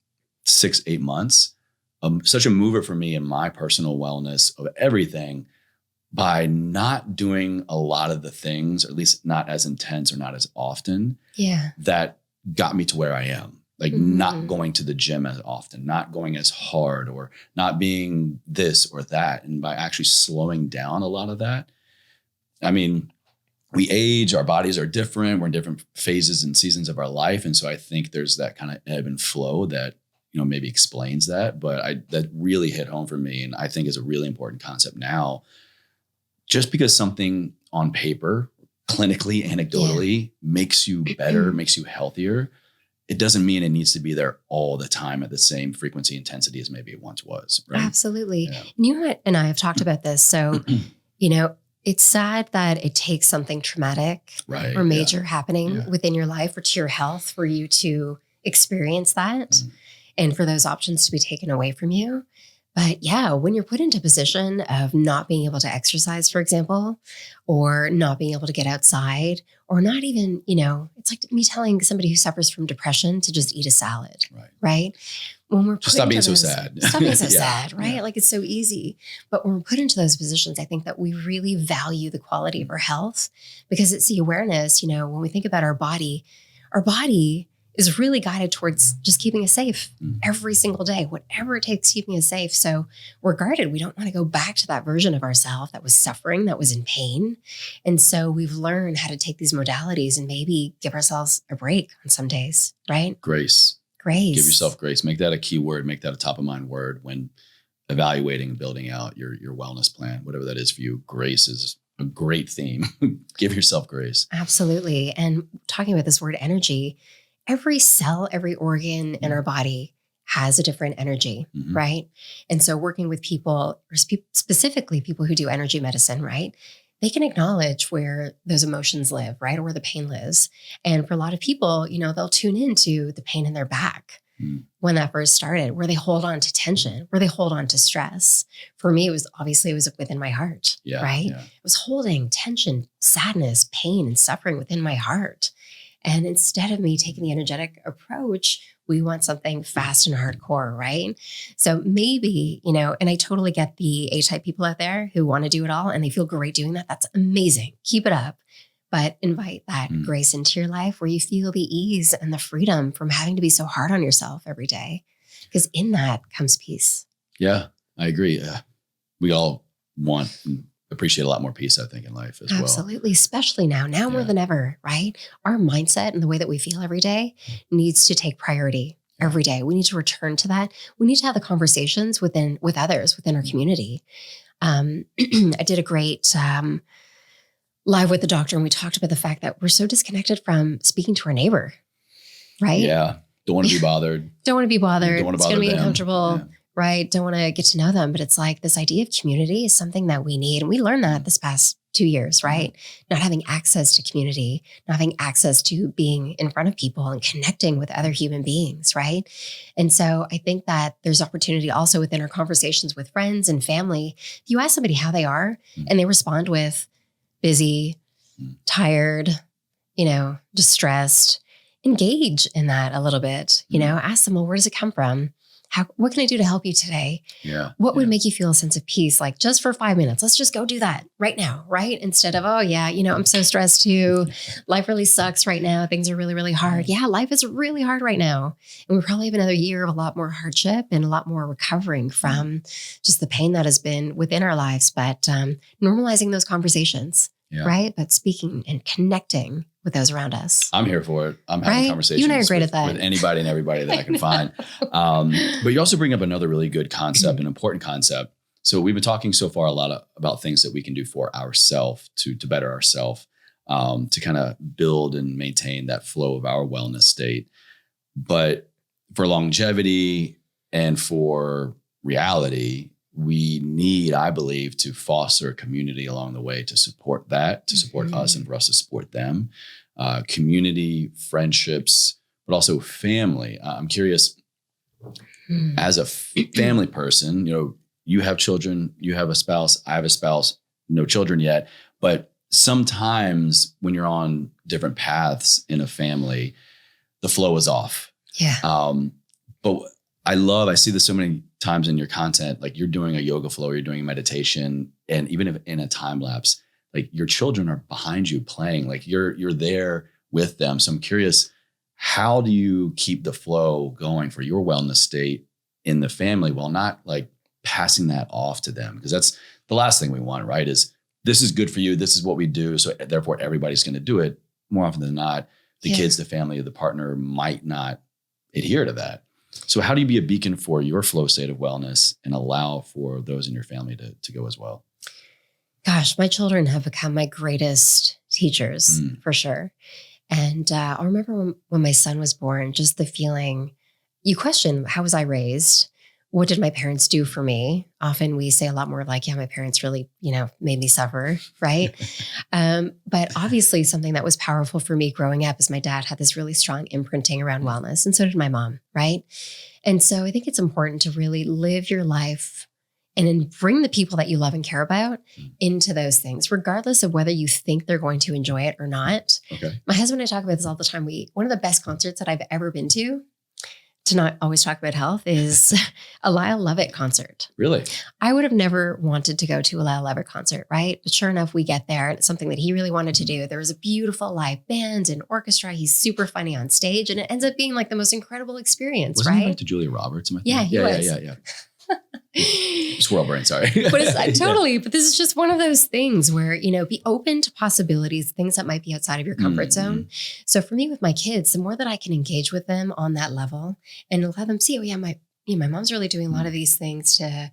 6-8 months, such a mover for me in my personal wellness of everything, by not doing a lot of the things, or at least not as intense or not as often, that got me to where I am. Like not going to the gym as often, not going as hard, or not being this or that. And by actually slowing down a lot of that, I mean, we age, our bodies are different. We're in different phases and seasons of our life. And so I think there's that kind of ebb and flow that, maybe explains that. But that really hit home for me. And I think is a really important concept now. Just because something on paper, clinically, anecdotally, makes you better, makes you healthier, it doesn't mean it needs to be there all the time at the same frequency, intensity as maybe it once was. Right? Absolutely. Yeah. You and I have talked about this. So, it's sad that it takes something traumatic or major happening within your life or to your health for you to experience that and for those options to be taken away from you. But when you're put into a position of not being able to exercise, for example, or not being able to get outside, or not even, it's like me telling somebody who suffers from depression to just eat a salad, right? When we're just stop being so sad. Stop being so sad, right? Like it's so easy. But when we're put into those positions, I think that we really value the quality of our health, because it's the awareness, when we think about our body is really guided towards just keeping us safe every single day, whatever it takes keeping us safe. So we're guarded. We don't want to go back to that version of ourselves that was suffering, that was in pain. And so we've learned how to take these modalities and maybe give ourselves a break on some days, right? Grace. Give yourself grace. Make that a key word. Make that a top of mind word when evaluating and building out your wellness plan, whatever that is for you. Grace is a great theme. Give yourself grace. Absolutely. And talking about this word energy, every cell, every organ in our body has a different energy, right? And so working with people, or specifically people who do energy medicine, right? They can acknowledge where those emotions live, right? Or where the pain lives. And for a lot of people, they'll tune into the pain in their back when that first started, where they hold on to tension, where they hold on to stress. For me, it was within my heart, right? Yeah. It was holding tension, sadness, pain, and suffering within my heart. And instead of me taking the energetic approach, we want something fast and hardcore, right? So maybe, and I totally get the A-type people out there who want to do it all and they feel great doing that. That's amazing. Keep it up. But invite that grace into your life where you feel the ease and the freedom from having to be so hard on yourself every day. Because in that comes peace. Yeah, I agree. We all want and appreciate a lot more peace, I think, in life as well. Absolutely. Especially now more than ever, right? Our mindset and the way that we feel every day needs to take priority every day. We need to return to that. We need to have the conversations with others within our community. I did a great live with the doctor, and we talked about the fact that we're so disconnected from speaking to our neighbor, right? Yeah. Don't want to be bothered. Don't want to be bothered. Don't want to bother It's going to be them. uncomfortable. Yeah. Right? Don't want to get to know them. But it's like this idea of community is something that we need. And we learned that this past 2 years, right? Not having access to community, not having access to being in front of people and connecting with other human beings, right? And so I think that there's opportunity also within our conversations with friends and family. If you ask somebody how they are and they respond with busy, tired, distressed, engage in that a little bit, ask them, well, where does it come from? What can I do to help you today? Yeah. What would make you feel a sense of peace? Like just for 5 minutes, let's just go do that right now. Right. Instead of, oh yeah, I'm so stressed too. Life really sucks right now. Things are really, really hard. Yeah. Life is really hard right now. And we probably have another year of a lot more hardship and a lot more recovering from just the pain that has been within our lives, but normalizing those conversations, right? But speaking and connecting with those around us. I'm here for it. I'm having conversations you and I are great at that. with anybody and everybody that I can find. But you also bring up another really good concept, an important concept. So we've been talking so far a lot about things that we can do for ourselves to better ourselves, to kind of build and maintain that flow of our wellness state. But for longevity and for reality, we need, I believe, to foster a community along the way to support that, to support us and for us to support them. Community, friendships, but also family. I'm curious, as a family person, you have children, you have a spouse, I have a spouse, no children yet. But sometimes when you're on different paths in a family, the flow is off. Yeah. But I see this so many times in your content, like you're doing a yoga flow, you're doing a meditation, and even if in a time lapse, like your children are behind you playing, like you're there with them. So I'm curious, how do you keep the flow going for your wellness state in the family while not like passing that off to them? Because that's the last thing we want, right? Is this is good for you. This is what we do. So therefore everybody's going to do it. More often than not, the kids, the family, the partner might not adhere to that. So how do you be a beacon for your flow state of wellness and allow for those in your family to go as well? Gosh, my children have become my greatest teachers for sure. And I remember when my son was born, just the feeling, you question, how was I raised? What did my parents do for me? Often we say a lot more like, yeah, my parents really, made me suffer, right? But obviously something that was powerful for me growing up is my dad had this really strong imprinting around wellness, and so did my mom, right? And so I think it's important to really live your life and then bring the people that you love and care about into those things, regardless of whether you think they're going to enjoy it or not. Okay. My husband and I talk about this all the time. One of the best concerts that I've ever been to not always talk about health, is a Lyle Lovett concert. Really? I would have never wanted to go to a Lyle Lovett concert, right? But sure enough, we get there, and it's something that he really wanted to do. There was a beautiful live band and orchestra. He's super funny on stage, and it ends up being like the most incredible experience, Wasn't right? he like to Julia Roberts? Yeah, he was. Yeah. Squirrel brain, sorry. But it's totally, but this is just one of those things where, be open to possibilities, things that might be outside of your comfort zone. So for me with my kids, the more that I can engage with them on that level and let them see, oh yeah, my mom's really doing a lot of these things to,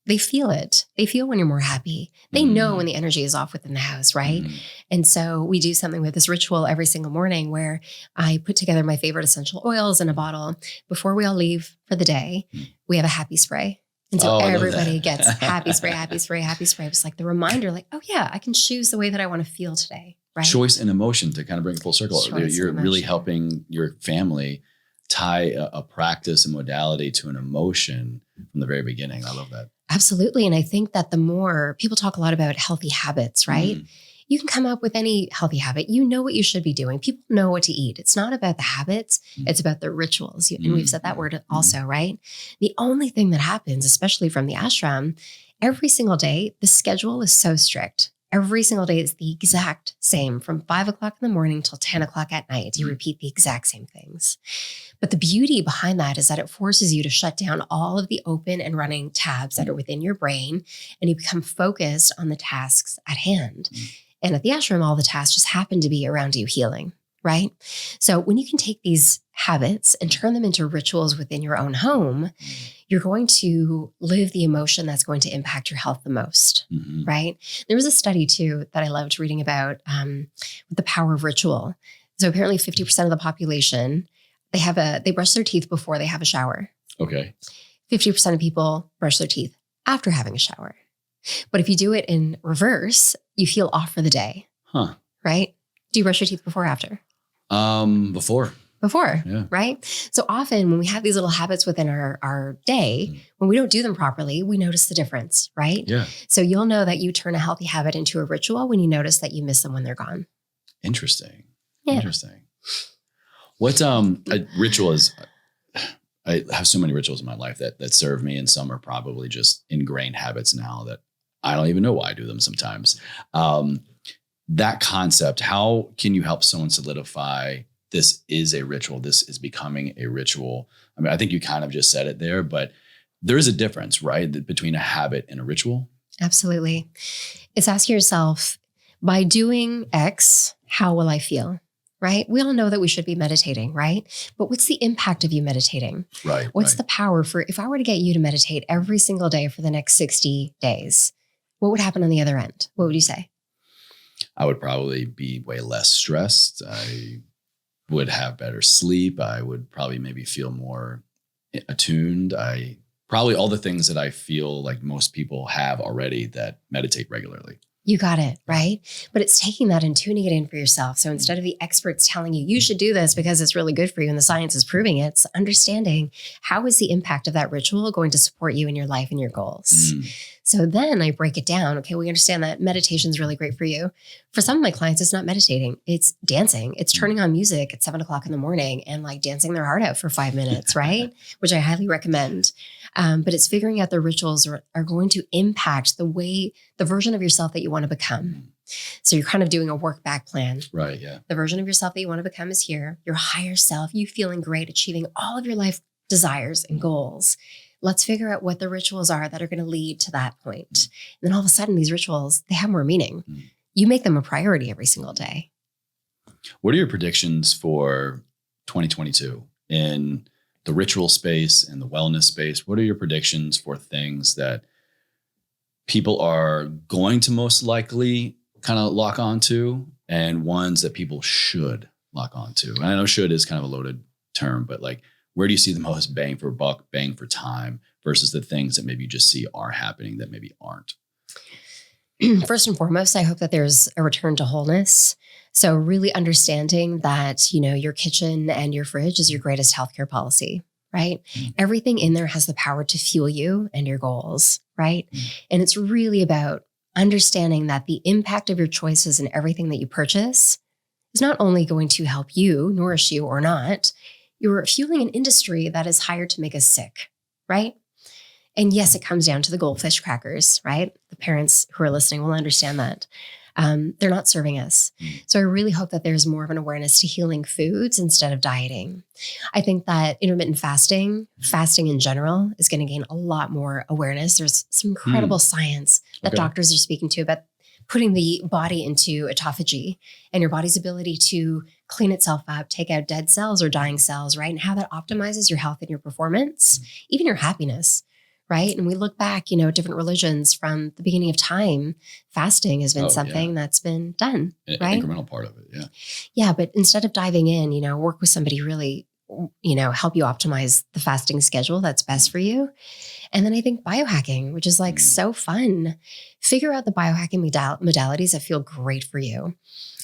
they feel it. They feel when you're more happy. They know when the energy is off within the house, right? And so we do something with this ritual every single morning where I put together my favorite essential oils in a bottle. Before we all leave for the day, we have a happy spray. And so everybody gets happy spray, happy spray, happy spray. It's like the reminder, like, oh yeah, I can choose the way that I want to feel today, right? Choice and emotion, to kind of bring it full circle. You're really helping your family tie a practice and modality to an emotion from the very beginning. I love that. Absolutely. And I think that the more people talk a lot about healthy habits, right? You can come up with any healthy habit. You know what you should be doing. People know what to eat. It's not about the habits. It's about the rituals. And we've said that word also, right? The only thing that happens, especially from the ashram, every single day, the schedule is so strict. Every single day is the exact same from 5 o'clock in the morning till 10 o'clock at night. You repeat the exact same things. But the beauty behind that is that it forces you to shut down all of the open and running tabs that are within your brain, and you become focused on the tasks at hand. And at the ashram, all the tasks just happen to be around you healing, right? So when you can take these habits and turn them into rituals within your own home, you're going to live the emotion that's going to impact your health the most, right? There was a study too that I loved reading about with the power of ritual. So apparently 50% of the population, they brush their teeth before they have a shower. Okay. 50% of people brush their teeth after having a shower. But if you do it in reverse, you feel off for the day. Right? Do you brush your teeth before or after? Before, right? So often when we have these little habits within our day, when we don't do them properly, we notice the difference, right? Yeah. So you'll know that you turn a healthy habit into a ritual when you notice that you miss them when they're gone. Interesting. Yeah. Interesting. What a ritual is? I have so many rituals in my life that serve me, and some are probably just ingrained habits now that I don't even know why I do them sometimes. That concept, how can you help someone solidify this is a ritual? This is becoming a ritual. I mean, I think you kind of just said it there, but there is a difference, right, between a habit and a ritual. Absolutely. It's asking yourself, by doing X, how will I feel? Right? We all know that we should be meditating, right? But what's the impact of you meditating? Right. What's the power for, if I were to get you to meditate every single day for the next 60 days, what would happen on the other end? What would you say? I would probably be way less stressed. I would have better sleep. I would probably maybe feel more attuned. Probably all the things that I feel like most people have already that meditate regularly. You got it, right? But it's taking that and tuning it in for yourself. So instead of the experts telling you, you should do this because it's really good for you and the science is proving it, it's understanding how is the impact of that ritual going to support you in your life and your goals. So then I break it down. Okay, we understand that meditation is really great for you. For some of my clients, it's not meditating, it's dancing. It's turning on music at 7:00 in the morning and like dancing their heart out for 5 minutes, right? Which I highly recommend. But it's figuring out the rituals are going to impact the version of yourself that you want to become. So you're kind of doing a work back plan. Right, yeah. The version of yourself that you want to become is here. Your higher self, you feeling great, achieving all of your life desires and goals. Let's figure out what the rituals are that are going to lead to that point. And then all of a sudden, these rituals, they have more meaning. You make them a priority every single day. What are your predictions for 2022 in the ritual space and the wellness space? What are your predictions for things that people are going to most likely kind of lock onto and ones that people should lock onto? And I know should is kind of a loaded term, but like, where do you see the most bang for buck, bang for time versus the things that maybe you just see are happening that maybe aren't? First and foremost, I hope that there's a return to wholeness. So really understanding that, your kitchen and your fridge is your greatest healthcare policy, right? Everything in there has the power to fuel you and your goals, right? And it's really about understanding that the impact of your choices and everything that you purchase is not only going to help you, nourish you or not, you're fueling an industry that is hired to make us sick, right? And yes, it comes down to the goldfish crackers, right? The parents who are listening will understand that. They're not serving us. So I really hope that there's more of an awareness to healing foods instead of dieting. I think that intermittent fasting in general, is going to gain a lot more awareness. There's some incredible science that doctors are speaking to about putting the body into autophagy and your body's ability to clean itself up, take out dead cells or dying cells, right? And how that optimizes your health and your performance, even your happiness, right? And we look back, at different religions from the beginning of time, fasting has been something that's been done, right? An incremental part of it, yeah. Yeah, but instead of diving in, work with somebody really, help you optimize the fasting schedule that's best for you. And then I think biohacking, which is like so fun. Figure out the biohacking modalities that feel great for you.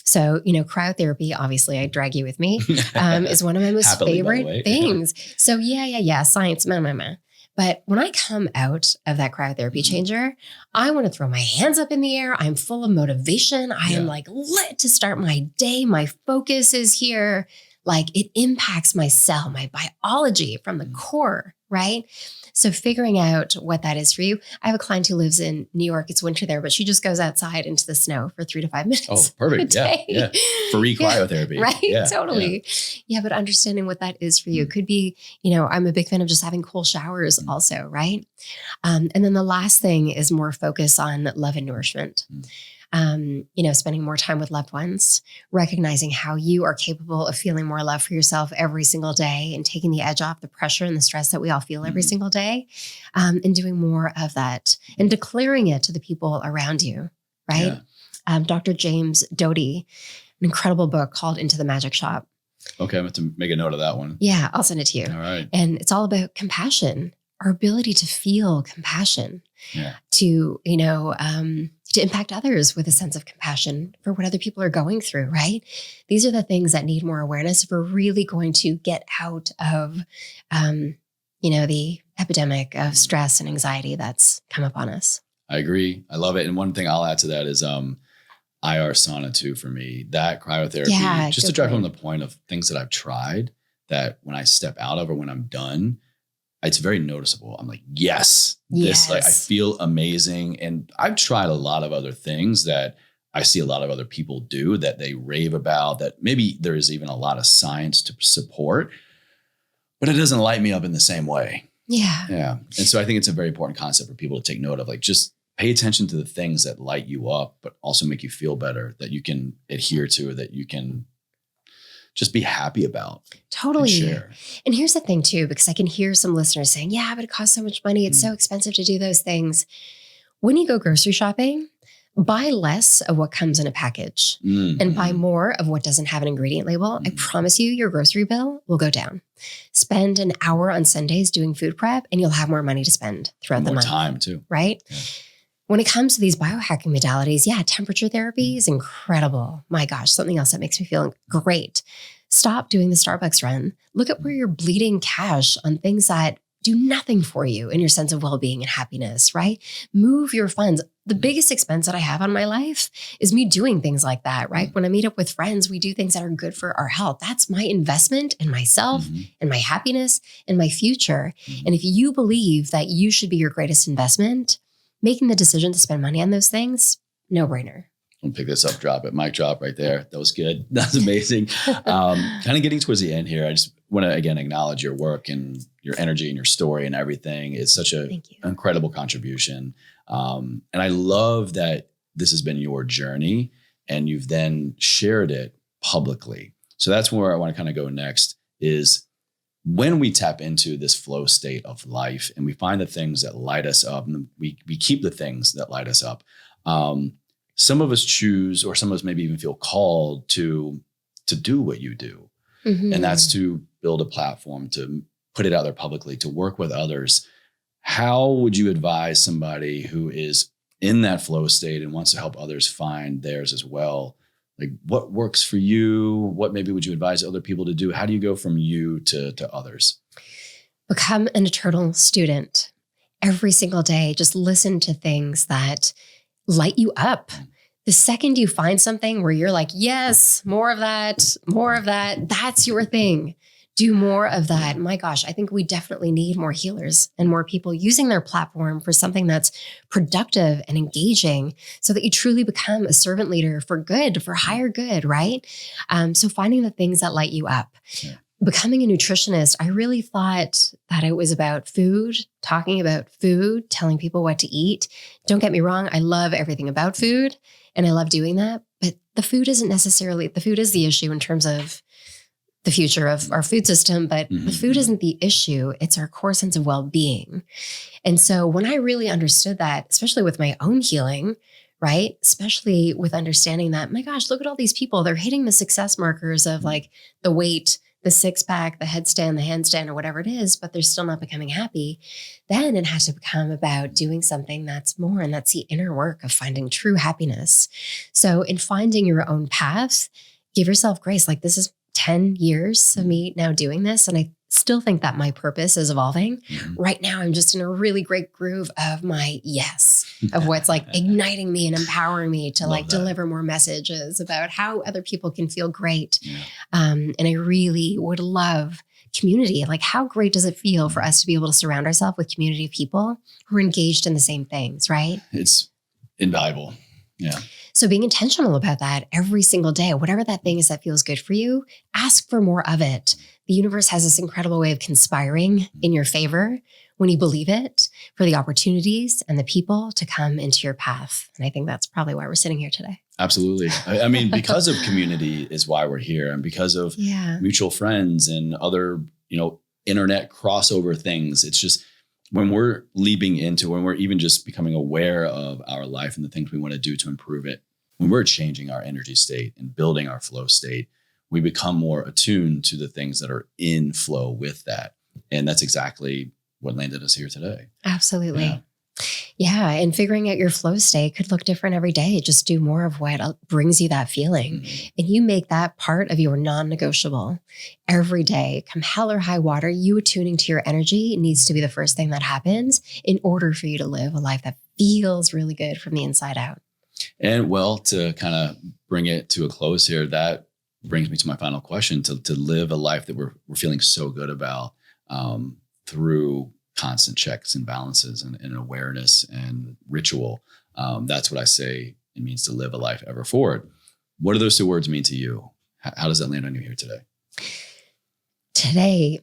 So, cryotherapy, obviously I drag you with me, is one of my most Happily, favorite things. So science, But when I come out of that cryotherapy changer, I want to throw my hands up in the air. I'm full of motivation. I am like lit to start my day. My focus is here. Like it impacts my cell, my biology from the core, right? So figuring out what that is for you. I have a client who lives in New York. It's winter there, but she just goes outside into the snow for 3 to 5 minutes. Oh, perfect. Yeah. Free cryotherapy. Right. Yeah, totally. Yeah. But understanding what that is for you could be, I'm a big fan of just having cool showers also. Right. And then the last thing is more focus on love and nourishment. Spending more time with loved ones, recognizing how you are capable of feeling more love for yourself every single day and taking the edge off the pressure and the stress that we all feel every single day, and doing more of that and declaring it to the people around you, right? Yeah. Dr. James Doty, an incredible book called Into the Magic Shop. Okay, I'm going to make a note of that one. Yeah, I'll send it to you. All right. And it's all about compassion, our ability to feel compassion, to impact others with a sense of compassion for what other people are going through, right? These are the things that need more awareness if we're really going to get out of, the epidemic of stress and anxiety that's come upon us. I agree. I love it. And one thing I'll add to that is IR sauna too for me. That cryotherapy, just to drive home the point of things that I've tried that when I step out of or when I'm done, it's very noticeable. I'm like, yes, this, like, I feel amazing. And I've tried a lot of other things that I see a lot of other people do that they rave about, that maybe there is even a lot of science to support, but it doesn't light me up in the same way. Yeah. Yeah. And so I think it's a very important concept for people to take note of, like, just pay attention to the things that light you up, but also make you feel better, that you can adhere to, that you can just be happy about. Totally. And share. And here's the thing too, because I can hear some listeners saying, yeah, but it costs so much money. It's so expensive to do those things. When you go grocery shopping, buy less of what comes in a package and buy more of what doesn't have an ingredient label. I promise you, your grocery bill will go down. Spend an hour on Sundays doing food prep and you'll have more money to spend throughout the month. More time too. Right? Yeah. When it comes to these biohacking modalities, temperature therapy is incredible. My gosh, something else that makes me feel great. Stop doing the Starbucks run. Look at where you're bleeding cash on things that do nothing for you in your sense of well-being and happiness, right? Move your funds. The biggest expense that I have on my life is me doing things like that, right? When I meet up with friends, we do things that are good for our health. That's my investment in myself and my happiness and my future. And if you believe that you should be your greatest investment, making the decision to spend money on those things, no brainer. I'll pick this up, drop it, mic drop right there. That was good. That's amazing. Kind of getting towards the end here. I just want to, again, acknowledge your work and your energy and your story and everything. It's such an incredible contribution. And I love that this has been your journey and you've then shared it publicly. So that's where I want to kind of go next is when we tap into this flow state of life and we find the things that light us up and we keep the things that light us up. Some of us choose, or some of us maybe even feel called to do what you do. And that's to build a platform, to put it out there publicly, to work with others. How would you advise somebody who is in that flow state and wants to help others find theirs as well? Like, what works for you? What maybe would you advise other people to do? How do you go from you to others? Become an eternal student. Every single day, just listen to things that light you up. The second you find something where you're like, yes, more of that, that's your thing. Do more of that. My gosh, I think we definitely need more healers and more people using their platform for something that's productive and engaging so that you truly become a servant leader for good, for higher good, right? So finding the things that light you up. Yeah. Becoming a nutritionist, I really thought that it was about food, talking about food, telling people what to eat. Don't get me wrong, I love everything about food and I love doing that, but the food is the issue in terms of the future of our food system, but the food isn't the issue. It's our core sense of well-being. And so when I really understood that, especially with my own healing, right? Especially with understanding that, my gosh, look at all these people. They're hitting the success markers of like the weight, the six pack, the headstand, the handstand, or whatever it is, but they're still not becoming happy. Then it has to become about doing something that's more, and that's the inner work of finding true happiness. So in finding your own path, give yourself grace. Like, this is 10 years of me now doing this. And I still think that my purpose is evolving. Right now, I'm just in a really great groove of my yes, of what's like igniting me and empowering me to like deliver more messages about how other people can feel great. And I really would love community. Like, how great does it feel for us to be able to surround ourselves with community of people who are engaged in the same things, right? It's invaluable. Yeah. So being intentional about that every single day, whatever that thing is that feels good for you, ask for more of it. The universe has this incredible way of conspiring in your favor when you believe it, for the opportunities and the people to come into your path. And I think that's probably why we're sitting here today. Absolutely. I mean, because of community is why we're here, and because of mutual friends and other, internet crossover things. It's just, when we're leaping into, when we're even just becoming aware of our life and the things we want to do to improve it, when we're changing our energy state and building our flow state, we become more attuned to the things that are in flow with that. And that's exactly what landed us here today. Absolutely. Yeah. And figuring out your flow state could look different every day. Just do more of what brings you that feeling. And you make that part of your non-negotiable every day. Come hell or high water, you attuning to your energy needs to be the first thing that happens in order for you to live a life that feels really good from the inside out. And well, to kind of bring it to a close here, that brings me to my final question: to live a life that we're feeling so good about through constant checks and balances and awareness and ritual. That's what I say it means to live a life ever forward. What do those two words mean to you? How does that land on you here today? Today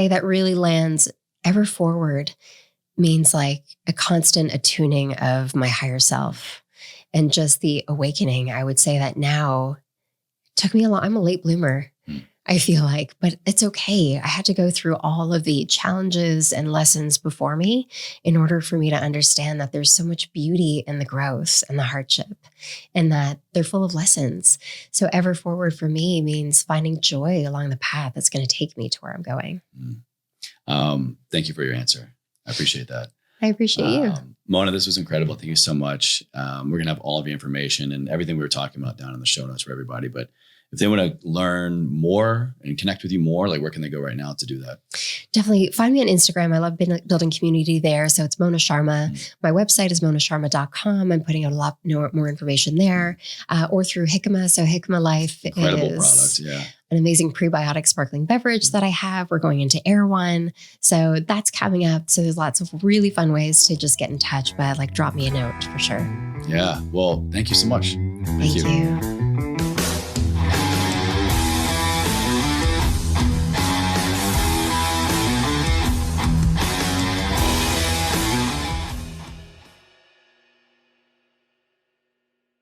that really lands ever forward means like a constant attuning of my higher self and just the awakening. I would say that now took me I'm a late bloomer, I feel like, but it's okay. I had to go through all of the challenges and lessons before me in order for me to understand that there's so much beauty in the growth and the hardship and that they're full of lessons. So ever forward for me means finding joy along the path that's going to take me to where I'm going. Thank you for your answer. I appreciate that. I appreciate you. Mona, this was incredible. Thank you so much. We're going to have all of your information and everything we were talking about down in the show notes for everybody. But if they want to learn more and connect with you more, like where can they go right now to do that? Definitely find me on Instagram. I love building community there. So it's Mona Sharma. My website is monasharma.com. I'm putting out a lot more information there or through Hikma. So Hikma Life Incredible is product. Yeah. an amazing prebiotic sparkling beverage that I have. We're going into Air One. So that's coming up. So there's lots of really fun ways to just get in touch, but like drop me a note for sure. Yeah. Well, thank you so much. Thank you.